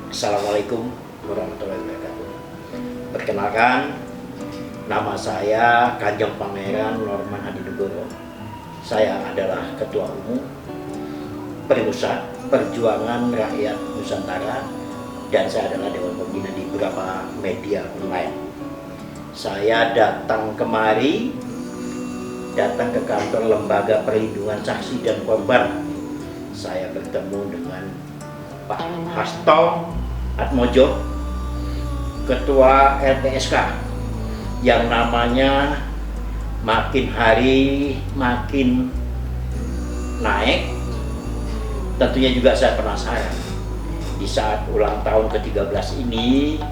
Assalamualaikum warahmatullahi wabarakatuh. Perkenalkan, nama saya Kanjeng Pangeran Norman Hadinegoro. Saya adalah Ketua Umum Permusat Perjuangan Rakyat Nusantara dan saya adalah Dewan Pembina di beberapa media online. Saya datang ke kantor Lembaga Perlindungan Saksi dan Korban. Saya bertemu dengan Pak Hasto Atmojo, Ketua LPSK, yang namanya makin hari makin naik. Tentunya juga saya penasaran. Di saat ulang tahun ke-13 ini,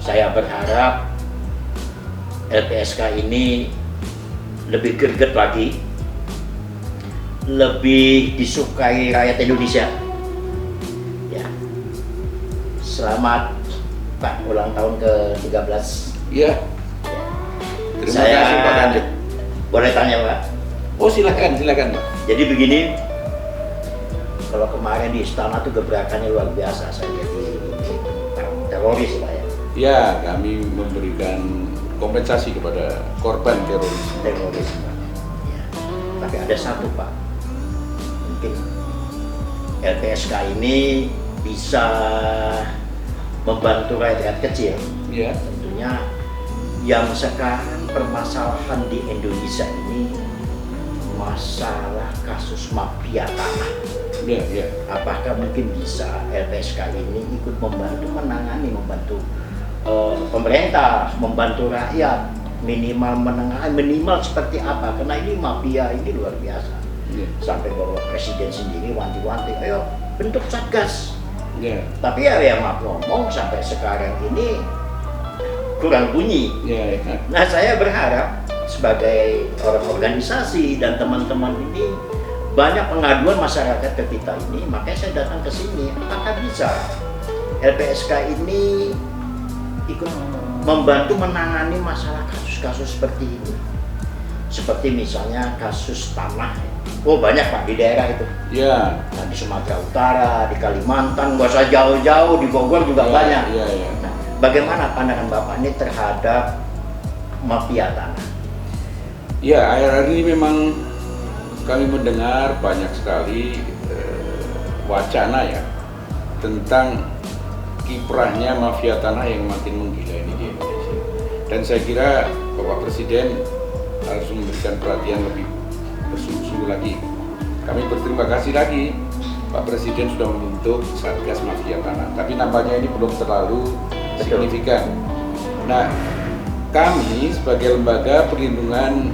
saya berharap LPSK ini lebih greget lagi, lebih disukai rakyat Indonesia. Ya. Selamat Pak ulang tahun ke-13. Iya. Terima Saya kasih Pak Kanjeng. boleh tanya Pak? Oh silakan Pak. Jadi begini, kalau kemarin di istana tuh gebrakannya luar biasa, saya jadi teroris Pak ya. Ya, kami memberikan kompensasi kepada korban terorisme. Teroris Pak. Ya. Tapi ada satu Pak, mungkin LPSK ini bisa membantu rakyat kecil. Ya. Tentunya yang sekarang permasalahan di Indonesia ini masalah kasus mafia tanah. Ya. Apakah mungkin bisa LPSK ini ikut membantu pemerintah, membantu rakyat, minimal seperti apa? Karena ini mafia ini luar biasa. Ya. Sampai bahwa presiden sendiri wanti-wanti, ayo bentuk satgas. Ya. Tapi ya maaf ngomong sampai sekarang ini kurang bunyi. Ya. Nah, saya berharap sebagai orang organisasi dan teman-teman ini banyak pengaduan masyarakat ke kita ini, makanya saya datang ke sini. Apakah bisa LPSK ini ikut membantu menangani masalah kasus-kasus seperti ini? Seperti misalnya kasus tanah. Oh banyak Pak di daerah itu. Ya. Nah, di Sumatera Utara, di Kalimantan, nggak usah jauh-jauh, di Bogor juga banyak. Ya. Nah, bagaimana pandangan Bapak ini terhadap mafia tanah? Ya, akhir-akhir ini memang kami mendengar banyak sekali wacana ya tentang kiprahnya mafia tanah yang makin menggila ini di Indonesia. Dan saya kira Bapak Presiden harus memberikan perhatian lebih bersungguh-sungguh lagi. Kami berterima kasih lagi Pak Presiden sudah membentuk Satgas Mafia Tanah, tapi nampaknya ini belum terlalu signifikan. Nah, kami sebagai lembaga perlindungan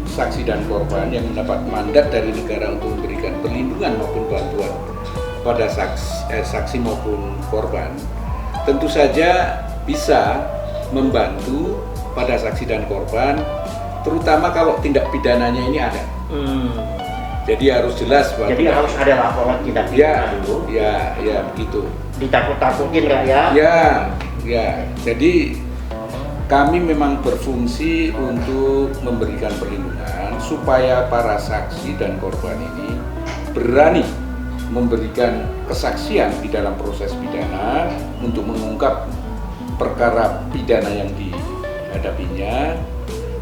saksi dan korban yang mendapat mandat dari negara untuk memberikan perlindungan maupun bantuan pada saksi maupun korban, tentu saja bisa membantu pada saksi dan korban, terutama kalau tindak pidananya ini ada. Jadi harus jelas. Jadi harus ada laporan tindak pidana dulu. Ya begitu. Ditakut-takutin rakyat. Ya. Jadi kami memang berfungsi untuk memberikan perlindungan supaya para saksi dan korban ini berani memberikan kesaksian di dalam proses pidana untuk mengungkap perkara pidana yang dihadapinya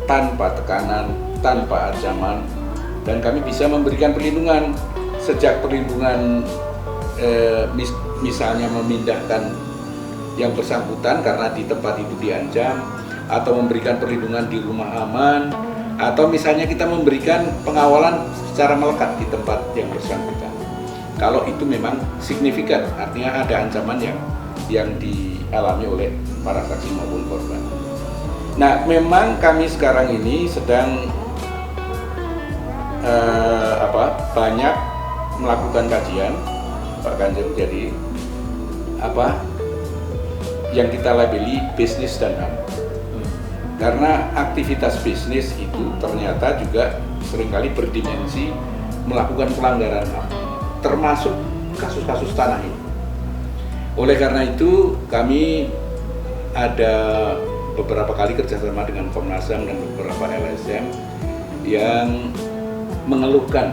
tanpa tekanan, tanpa ancaman, dan kami bisa memberikan perlindungan sejak perlindungan misalnya memindahkan yang bersangkutan karena di tempat itu diancam, atau memberikan perlindungan di rumah aman, atau misalnya kita memberikan pengawalan secara melekat di tempat yang bersangkutan. Kalau itu memang signifikan, artinya ada ancaman yang dialami oleh para saksi maupun korban. Nah, memang kami sekarang ini sedang banyak melakukan kajian, Pak Kanjeng. Jadi yang kita labeli bisnis dan HAM. Karena aktivitas bisnis itu ternyata juga seringkali berdimensi melakukan pelanggaran HAM, termasuk kasus-kasus tanah ini. Oleh karena itu kami ada beberapa kali kerjasama dengan Komnas HAM dan beberapa LSM yang mengeluhkan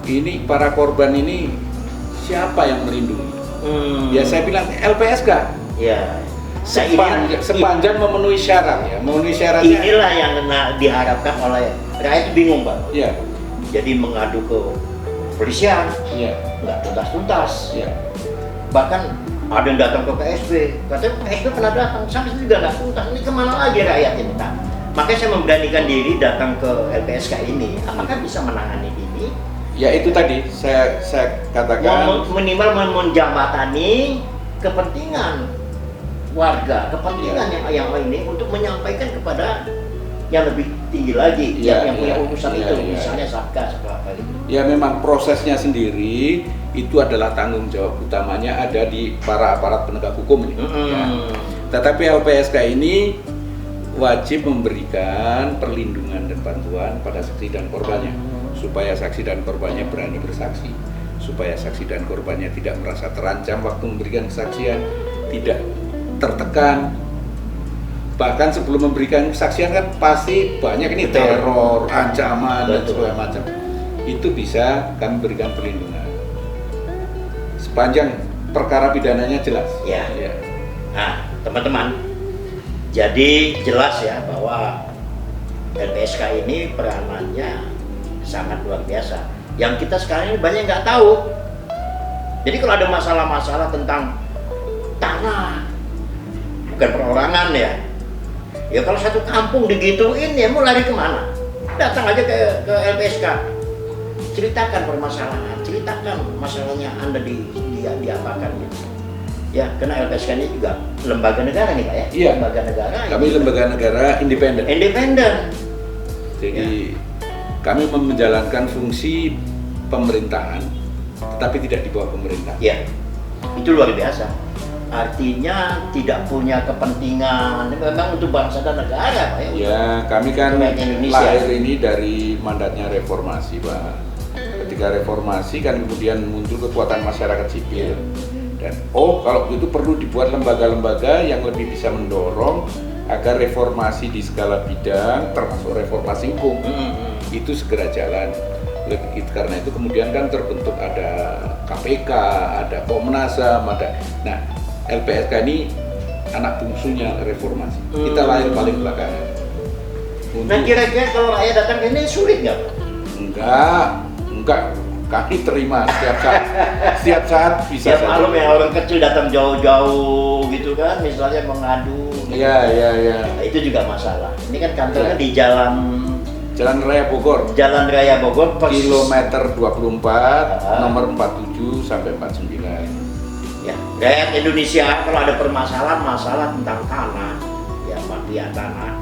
ini para korban ini siapa yang melindungi? Ya saya bilang LPSK. Ya. Sepanjang memenuhi syarat ya, memenuhi syaratnya. Inilah yang diharapkan oleh rakyat. Itu bingung, Pak. Ya. Jadi mengadu ke polisian, Ya. nggak tuntas-tuntas. Ya. Bahkan ada yang datang ke KSB, katanya KSB pernah datang, sampai itu juga nggak tuntas. Ini kemana lagi rakyat ini, Pak? Makanya saya memberanikan diri datang ke LPSK ini. Apakah bisa menangani ini? Ya itu tadi saya katakan Minimal menjembatani kepentingan warga, kepentingan yang ini untuk menyampaikan kepada yang lebih tinggi lagi, yang punya urusan itu, misalnya Satgas atau apa gitu. Ya memang prosesnya sendiri itu adalah tanggung jawab utamanya ada di para aparat penegak hukum ini. Ya. Tetapi LPSK ini wajib memberikan perlindungan dan bantuan pada saksi dan korbannya, supaya saksi dan korbannya berani bersaksi, supaya saksi dan korbannya tidak merasa terancam waktu memberikan kesaksian, tidak tertekan. Bahkan sebelum memberikan kesaksian kan pasti banyak ini teror, ancaman dan segala macam. Itu bisa kami berikan perlindungan sepanjang perkara pidananya jelas. Ya. Nah, teman-teman, jadi jelas ya bahwa LPSK ini peranannya sangat luar biasa. Yang kita sekarang ini banyak nggak tahu. Jadi kalau ada masalah-masalah tentang tanah, bukan perorangan ya. Ya kalau satu kampung digituin ya mau lari kemana? Datang aja ke LPSK, ceritakan permasalahan, ceritakan masalahnya Anda diapakan gitu. Ya, karena LPSK ini juga lembaga negara nih Pak ya? Iya. Lembaga negara. Kami lembaga negara independen. Jadi kami menjalankan fungsi pemerintahan, tetapi tidak di bawah pemerintah. Ya, itu luar biasa. Artinya tidak punya kepentingan, memang untuk bangsa dan negara Pak ya? Ya, kami kan Indonesia. lahir ini dari mandatnya reformasi Pak. Ketika reformasi kan kemudian muncul kekuatan masyarakat sipil. Dan kalau begitu perlu dibuat lembaga-lembaga yang lebih bisa mendorong agar reformasi di skala bidang, termasuk reformasi hukum, itu segera jalan. Karena itu kemudian kan terbentuk ada KPK, ada Komnas HAM, nah LPSK ini anak bungsunya reformasi. Kita lahir paling belakangan. Nah kira-kira kalau rakyat datang ini sulit nggak Pak? Enggak. Kami terima setiap saat bisa. Setiap malam yang orang kecil datang jauh-jauh gitu kan, misalnya mengadu. Iya. Nah, itu juga masalah. Ini kan kantornya di Jalan Raya Bogor. Jalan Raya Bogor, kilometer 24, nomor 47 sampai 49. Ya, rakyat Indonesia kalau ada masalah tentang tanah, ya mafia tanah.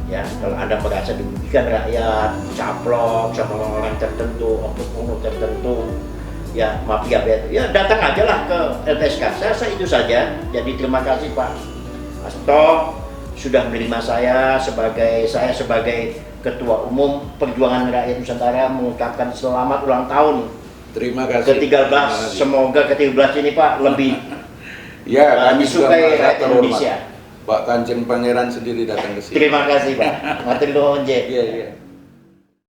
Ya, kalau Anda merasa dirugikan rakyat, caplok sama orang tertentu, oknum tertentu, ya mafia itu, ya datang aja lah ke LPSK. Saya rasa itu saja. Jadi terima kasih Pak Hasto sudah menerima saya sebagai Ketua Umum Perjuangan Rakyat Nusantara, mengucapkan selamat ulang tahun. Terima kasih. Ke-13, semoga ke-13 ini Pak lebih ya, kami disukai rakyat Indonesia. Pak Kanjeng Pangeran sendiri datang ke sini. Terima kasih Pak. Matur nuwun. Iya.